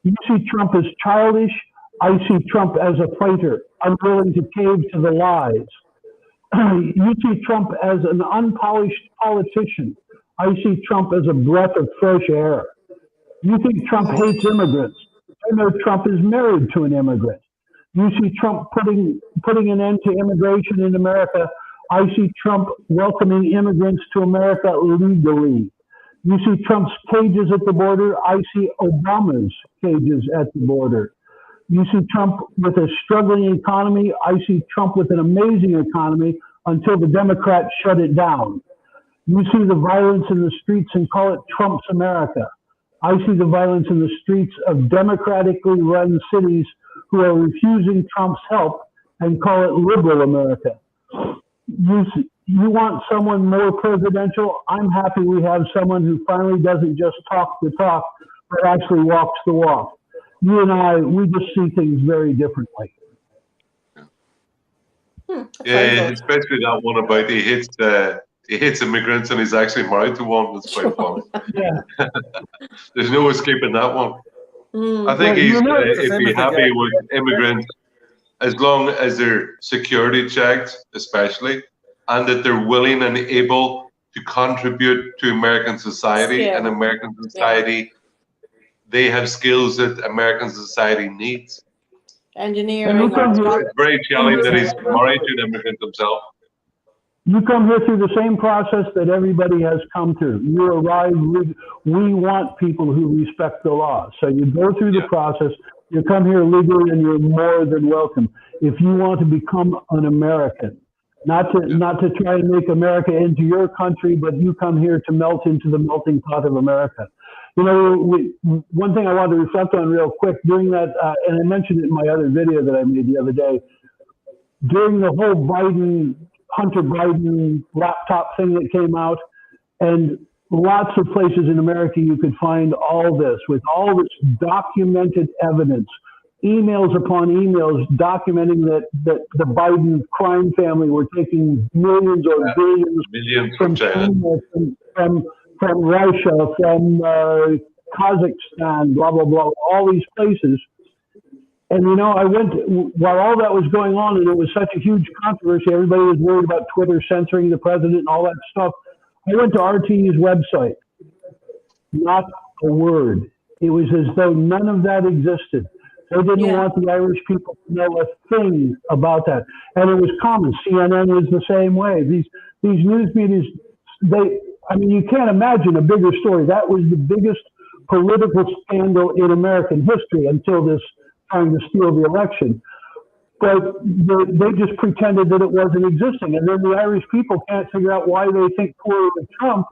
You see Trump as childish. I see Trump as a fighter, unwilling to cave to the lies. You see Trump as an unpolished politician. I see Trump as a breath of fresh air. You think Trump hates immigrants. I know Trump is married to an immigrant. You see Trump putting an end to immigration in America. I see Trump welcoming immigrants to America legally. You see Trump's cages at the border. I see Obama's cages at the border. You see Trump with a struggling economy. I see Trump with an amazing economy until the Democrats shut it down. You see the violence in the streets and call it Trump's America. I see the violence in the streets of democratically run cities who are refusing Trump's help and call it liberal America. You want someone more presidential? I'm happy we have someone who finally doesn't just talk the talk, that actually walks the walk. You and I, we just see things very differently. Yeah, especially that one about he hits immigrants and he's actually married to one. That's quite funny. Yeah. There's no escaping that one. I think Well, he's you know, he'd be happy with immigrants as long as they're security checked, especially, and that they're willing and able to contribute to American society. Yeah. And American society, they have skills that American society needs. Engineering. It's very challenging that he's married to an immigrant himself. You come here through the same process that everybody has come through. You arrive with, we want people who respect the law. So you go through the process, you come here legally, and you're more than welcome. If you want to become an American, not to try and make America into your country, but you come here to melt into the melting pot of America. You know, one thing I want to reflect on real quick during that, and I mentioned it in my other video that I made the other day, during the whole Hunter Biden laptop thing that came out, and lots of places in America you could find all this, with all this documented evidence, emails upon emails documenting that the Biden crime family were taking millions or billions from China, from Russia, from Kazakhstan, blah, blah, blah, all these places. And, you know, while all that was going on and it was such a huge controversy, everybody was worried about Twitter censoring the president and all that stuff. I went to RT's website. Not a word. It was as though none of that existed. They didn't want the Irish people to know a thing about that. And it was common. CNN was the same way. These news medias, you can't imagine a bigger story. That was the biggest political scandal in American history until this trying to steal the election. But they just pretended that it wasn't existing. And then the Irish people can't figure out why they think poorly of Trump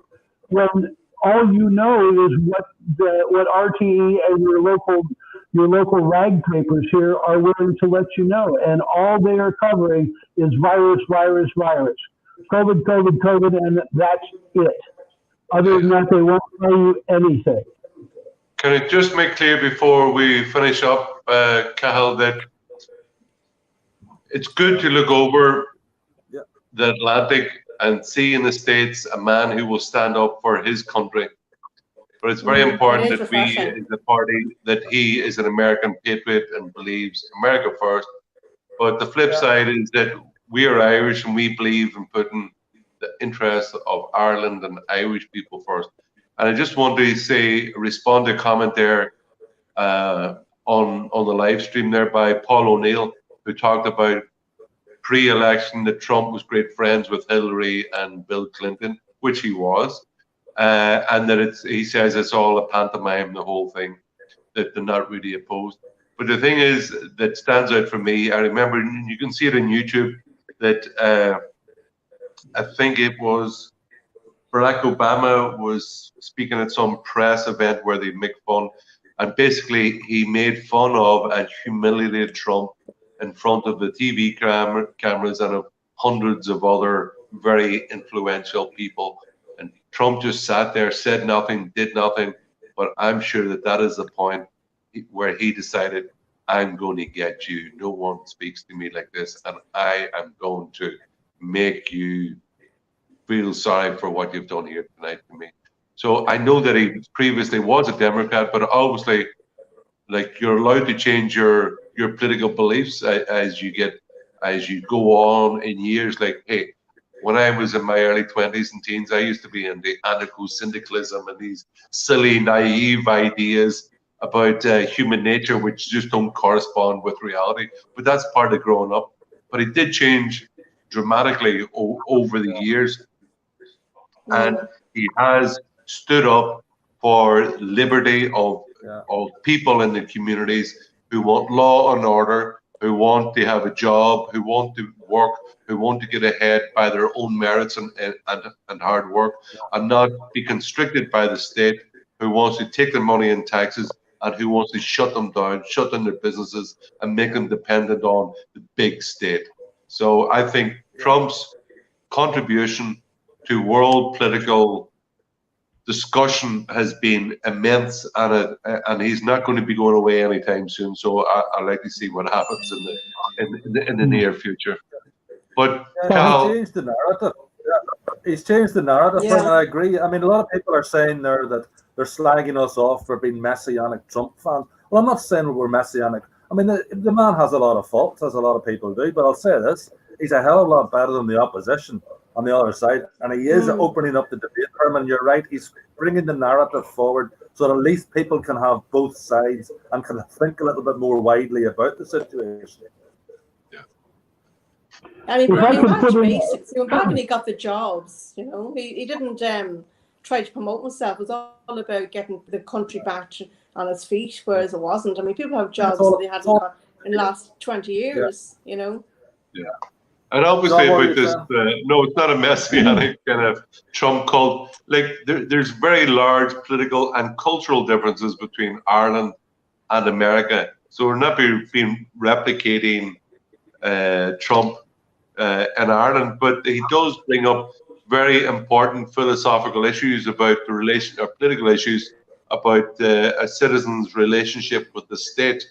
when all you know is what RTE and your local rag papers here are willing to let you know. And all they are covering is virus, virus, virus. COVID, COVID, COVID, and that's it. Other than that, they won't tell you anything. Can I just make clear before we finish up, Cathal, that it's good to look over the Atlantic and see in the States a man who will stand up for his country. But it's very important that we, as a party, that he is an American patriot and believes America first. But the flip side is that we are Irish and we believe in putting the interests of Ireland and Irish people first. And I just want to respond to a comment there on the live stream there by Paul O'Neill, who talked about pre-election that Trump was great friends with Hillary and Bill Clinton, which he was, and that he says it's all a pantomime, the whole thing, that they're not really opposed. But the thing is that stands out for me, I remember, you can see it on YouTube, that I think it was Barack Obama was speaking at some press event where they make fun, and basically he made fun of and humiliated Trump in front of the TV cameras and of hundreds of other very influential people. And Trump just sat there, said nothing, did nothing. But I'm sure that is the point where he decided, I'm going to get you. No one speaks to me like this, and I am going to make you feel sorry for what you've done here tonight to me. So I know that he previously was a Democrat, but obviously, like, you're allowed to change your political beliefs as you go on in years. Like, hey, when I was in my early 20s and teens, I used to be in the anarcho-syndicalism and these silly, naive ideas about human nature, which just don't correspond with reality. But that's part of growing up. But it did change dramatically over the years. And he has stood up for liberty of people in the communities who want law and order, who want to have a job, who want to work, who want to get ahead by their own merits and hard work, and not be constricted by the state, who wants to take their money in taxes and who wants to shut them down, shut down their businesses and make them dependent on the big state. So I think Trump's contribution to world political discussion has been immense, and he's not going to be going away anytime soon. So I'd like to see what happens in the near future. But He's changed the narrative. Yeah. He's changed the narrative, and I agree. I mean, a lot of people are saying there that they're slagging us off for being messianic Trump fans. Well, I'm not saying we're messianic. I mean, the man has a lot of faults, as a lot of people do. But I'll say this: he's a hell of a lot better than the opposition on the other side, and he is opening up the debate. Herman, you're right. He's bringing the narrative forward so that at least people can have both sides and can think a little bit more widely about the situation. I mean, that's basics. He went back and he got the jobs. You know, he didn't try to promote himself. It was all about getting the country back on its feet, whereas it wasn't. I mean, people have jobs that they hadn't got in the last 20 years. You know. Yeah. And obviously about this, no, it's not a messianic kind of Trump cult. Like there's very large political and cultural differences between Ireland and America. So we're not being replicating Trump in Ireland, but he does bring up very important philosophical issues about the relation, or political issues about a citizen's relationship with the state.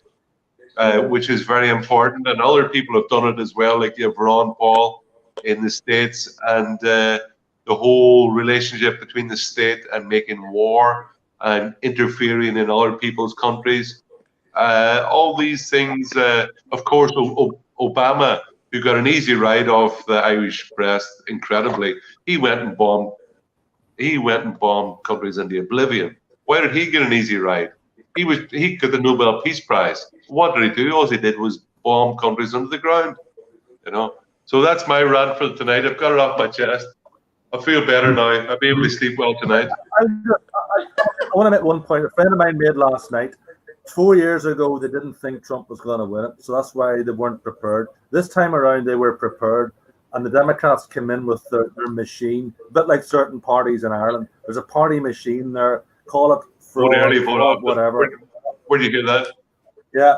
Which is very important, and other people have done it as well, like you have Ron Paul in the States, and the whole relationship between the state and making war and interfering in other people's countries. All these things, of course, Obama, who got an easy ride off the Irish press, incredibly, he went and bombed countries into oblivion. Why did he get an easy ride? He got the Nobel Peace Prize. What did he do? All he did was bomb countries under the ground. You know. So that's my rant for tonight. I've got it off my chest. I feel better now. I'll be able to sleep well tonight. I want to make one point. A friend of mine made last night. 4 years ago, they didn't think Trump was going to win it, so that's why they weren't prepared. This time around, they were prepared, and the Democrats came in with their machine, a bit like certain parties in Ireland. There's a party machine there. Call it fraud, whatever. Where do you hear that? Yeah.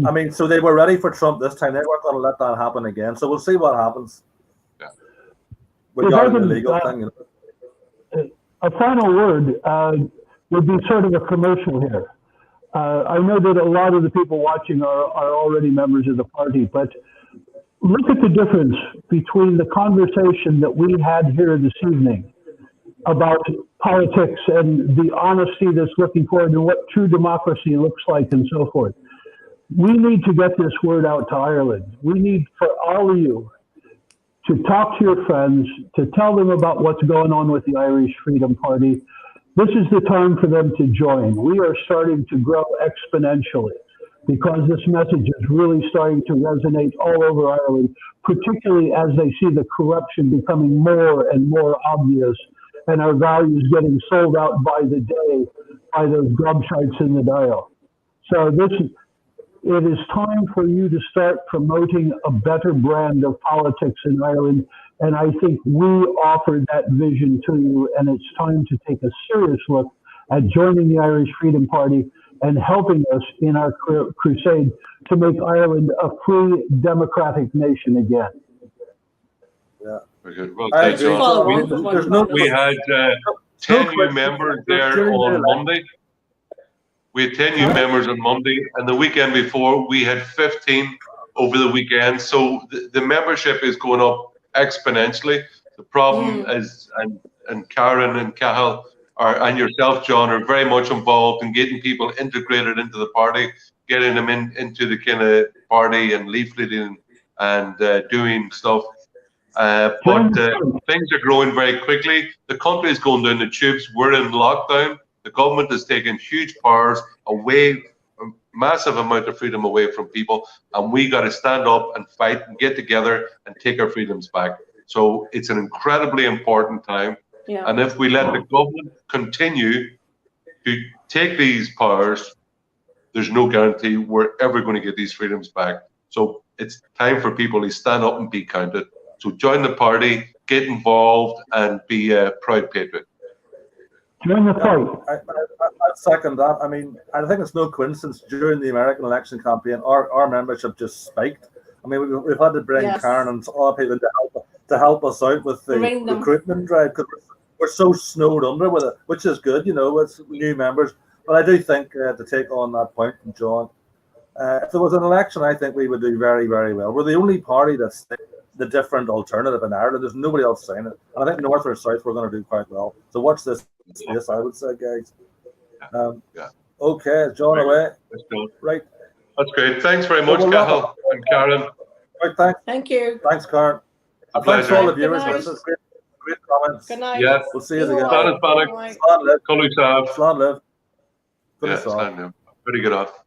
I mean, so they were ready for Trump this time. They weren't going to let that happen again. So we'll see what happens. Yeah. Regarding the legal thing. You know. A final word would be sort of a commercial here. I know that a lot of the people watching are already members of the party, but look at the difference between the conversation that we had here this evening about politics and the honesty that's looking forward and what true democracy looks like and so forth. We need to get this word out to Ireland. We need for all of you to talk to your friends, to tell them about what's going on with the Irish Freedom Party. This is the time for them to join. We are starting to grow exponentially because this message is really starting to resonate all over Ireland, particularly as they see the corruption becoming more and more obvious and our values getting sold out by the day by those gobshites in the dial. So it is time for you to start promoting a better brand of politics in Ireland. And I think we offer that vision to you. And it's time to take a serious look at joining the Irish Freedom Party and helping us in our crusade to make Ireland a free, democratic nation again. Yeah. Very good. Well, thanks, John. We had 10 new members there on Monday. We had 10 new members on Monday, and the weekend before we had 15 over the weekend. So the membership is going up exponentially. The problem is, and Karen and Cahill and yourself, John, are very much involved in getting people integrated into the party, getting them into the kind of party and leafleting and doing stuff. But things are growing very quickly. The country is going down the tubes. We're in lockdown. The government is taking huge powers away, a massive amount of freedom away from people, and we got to stand up and fight and get together and take our freedoms back. So it's an incredibly important time. Yeah. And if we let the government continue to take these powers, there's no guarantee we're ever going to get these freedoms back. So it's time for people to stand up and be counted. So join the party, get involved, and be a proud patriot. Join the fight. I second that. I mean, I think it's no coincidence during the American election campaign, our membership just spiked. I mean, we've had to bring Karen and other people to help us out with the recruitment drive. we're so snowed under with it, which is good, you know, it's new members. But I do think to take on that point from John, if there was an election, I think we would do very, very well. We're the only party that's the different alternative in Ireland. There's nobody else saying it. And I think north or south, we're going to do quite well. So watch this space, I would say, guys. Okay, John away. Right. That's great. Thanks very much, Cathal and Karen. Right, thanks. Thank you. Thanks, Karen. A Thanks to pleasure. all the viewers. Good This is great comments. Good night. Yes. We'll see you again. Slán Bannock. Slán live. Colleagues have. Slán live. Good Yeah, to saw. Slán live. Very good off.